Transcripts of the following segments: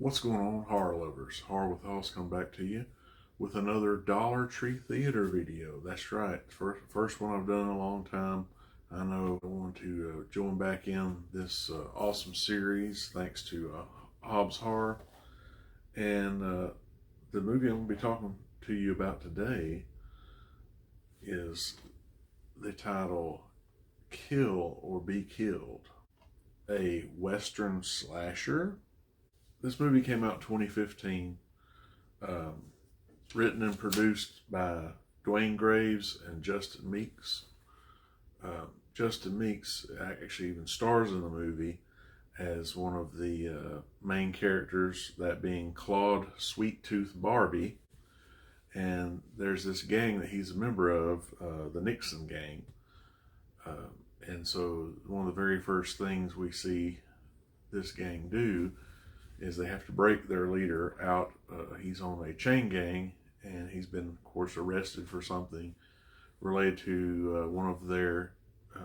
What's going on, horror lovers? Horror with Hoss come back to you with another Dollar Tree Theater video. That's right, first one I've done in a long time. I know I want to join back in this awesome series thanks to Hobbs Horror. And the movie I'm going to be talking to you about today is the title Kill or Be Killed, a Western slasher. This movie came out in 2015, written and produced by Dwayne Graves and Justin Meeks. Justin Meeks actually even stars in the movie as one of the main characters, that being Claude Sweet Tooth Barbie. And there's this gang that he's a member of, the Nixon gang. And so one of the very first things we see this gang do is they have to break their leader out. He's on a chain gang, and he's been, of course, arrested for something related to one of their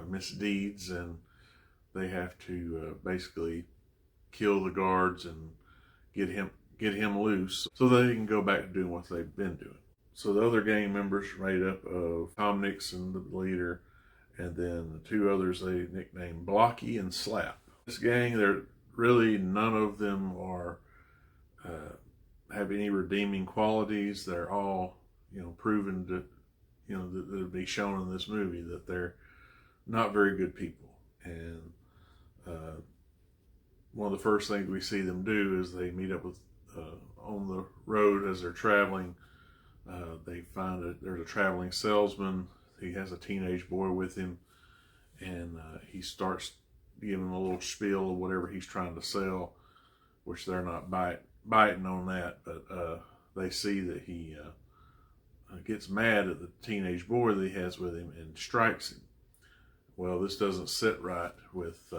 misdeeds, and they have to basically kill the guards and get him loose so they can go back to doing what they've been doing. So the other gang members are made up of Tom Nixon, the leader, and then the two others they nicknamed Blocky and Slap. This gang, they're really, none of them are have any redeeming qualities. They're all, proven to, that it'll be shown in this movie that they're not very good people. And one of the first things we see them do is they meet up with on the road as they're traveling. They find that there's a traveling salesman. He has a teenage boy with him, and he starts giving a little spiel of whatever he's trying to sell, which they're not biting on that, but they see that he gets mad at the teenage boy that he has with him and strikes him. Well, this doesn't sit right with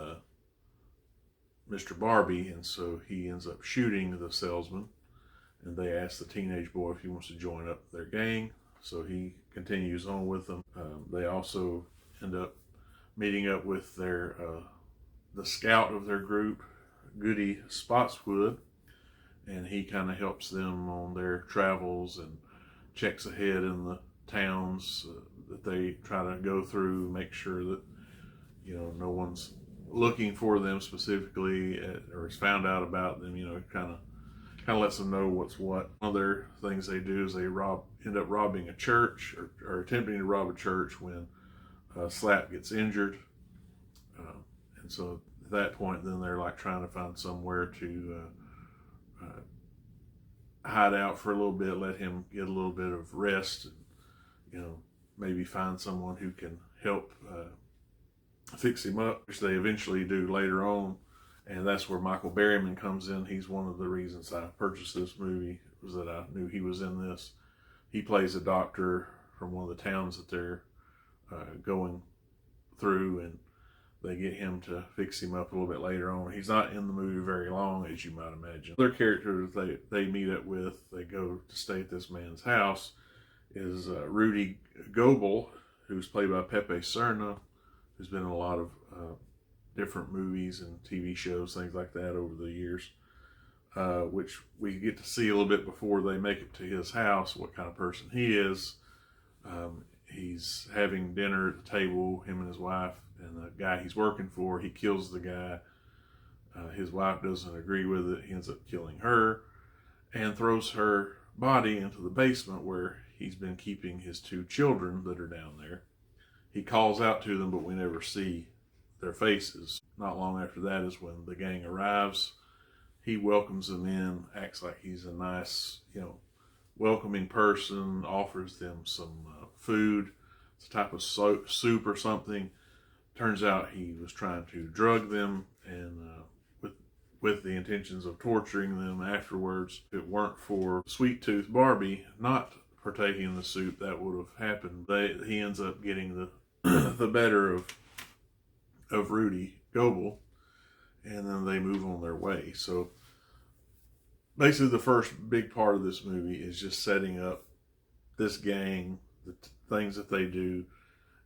Mr. Barbie, and so he ends up shooting the salesman, and they ask the teenage boy if he wants to join up their gang, so he continues on with them. They also end up meeting up with their the scout of their group, Goody Spotswood, and he kind of helps them on their travels and checks ahead in the towns that they try to go through, make sure that no one's looking for them specifically or has found out about them. Kind of lets them know what's what. One of their things they do is they end up robbing a church or attempting to rob a church when Slap gets injured. And so at that point, then they're like trying to find somewhere to hide out for a little bit, let him get a little bit of rest, maybe find someone who can help fix him up, which they eventually do later on. And that's where Michael Berryman comes in. He's one of the reasons I purchased this movie, was that I knew he was in this. He plays a doctor from one of the towns that they're going through, and they get him to fix him up a little bit later on. He's not in the movie very long, as you might imagine. Other characters they meet up with, they go to stay at this man's house, is Rudy Goebel, who's played by Pepe Serna, who's been in a lot of different movies and TV shows, things like that over the years, which we get to see a little bit before they make it to his house, what kind of person he is. He's having dinner at the table, him and his wife, and the guy he's working for, he kills the guy. His wife doesn't agree with it. He ends up killing her and throws her body into the basement where he's been keeping his two children that are down there. He calls out to them, but we never see their faces. Not long after that is when the gang arrives. He welcomes them in, acts like he's a nice, welcoming person, offers them some food. It's a type of soup or something. Turns out he was trying to drug them, and with the intentions of torturing them afterwards. If it weren't for Sweet Tooth Barbie not partaking in the soup, that would have happened. He ends up getting the better of Rudy Goebel, and then they move on their way. So basically the first big part of this movie is just setting up this gang, the things that they do,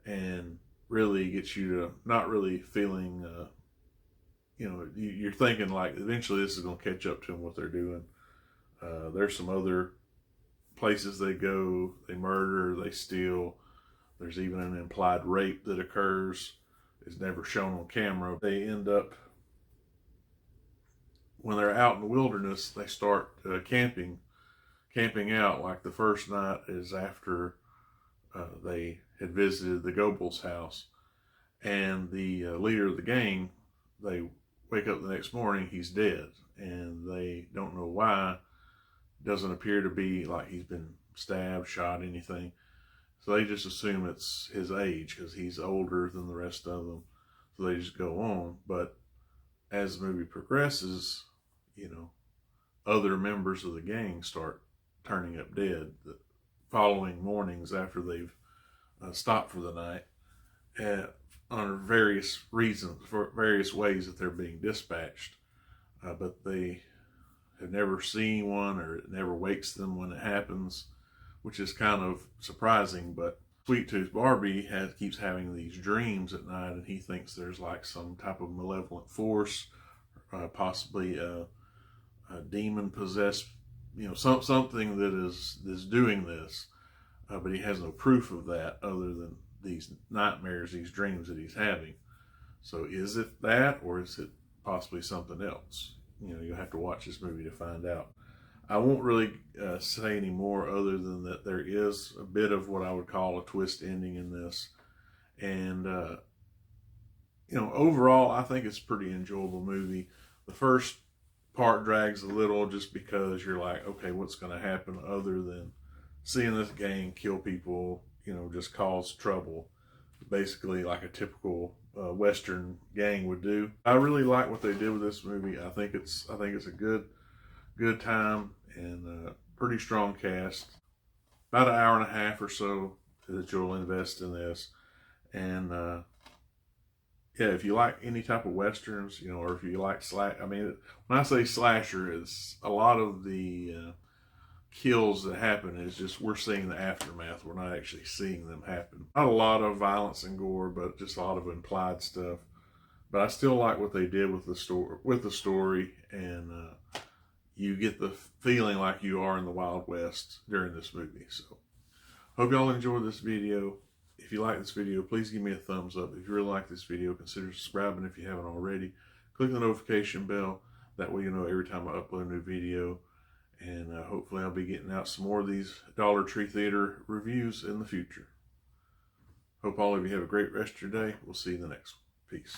and really gets you to not really feeling you're thinking like eventually this is going to catch up to them what they're doing. There's some other places they go, they murder, they steal. There's even an implied rape that occurs. It's never shown on camera. They end up, when they're out in the wilderness, they start camping out. Like the first night is after they had visited the Goebbels house, and the leader of the gang, they wake up the next morning, he's dead, and they don't know why. Doesn't appear to be like he's been stabbed, shot, anything. So they just assume it's his age because he's older than the rest of them. So they just go on. But as the movie progresses, other members of the gang start turning up dead the following mornings after they've stopped for the night, on various reasons, for various ways that they're being dispatched. But they have never seen one, or it never wakes them when it happens, which is kind of surprising. But Sweet Tooth Barbie keeps having these dreams at night, and he thinks there's like some type of malevolent force, possibly a demon possessed, something that is doing this, but he has no proof of that other than these nightmares, these dreams that he's having. So is it that, or is it possibly something else? You'll have to watch this movie to find out. I won't really say any more other than that there is a bit of what I would call a twist ending in this. And, overall, I think it's a pretty enjoyable movie. The first part drags a little just because you're like, okay, what's going to happen other than seeing this gang kill people, just cause trouble, basically like a typical Western gang would do. I really like what they did with this movie. I think it's a good time, and pretty strong cast. About an hour and a half or so that you'll invest in this, and yeah, if you like any type of westerns, or if you like when I say slasher, it's a lot of the kills that happen is just we're seeing the aftermath. We're not actually seeing them happen. Not a lot of violence and gore, but just a lot of implied stuff. But I still like what they did with the story, and you get the feeling like you are in the Wild West during this movie. So, hope y'all enjoyed this video. If you like this video, please give me a thumbs up. If you really like this video, consider subscribing if you haven't already. Click the notification bell. That way you know every time I upload a new video. And hopefully I'll be getting out some more of these Dollar Tree Theater reviews in the future. Hope all of you have a great rest of your day. We'll see you in the next one. Peace.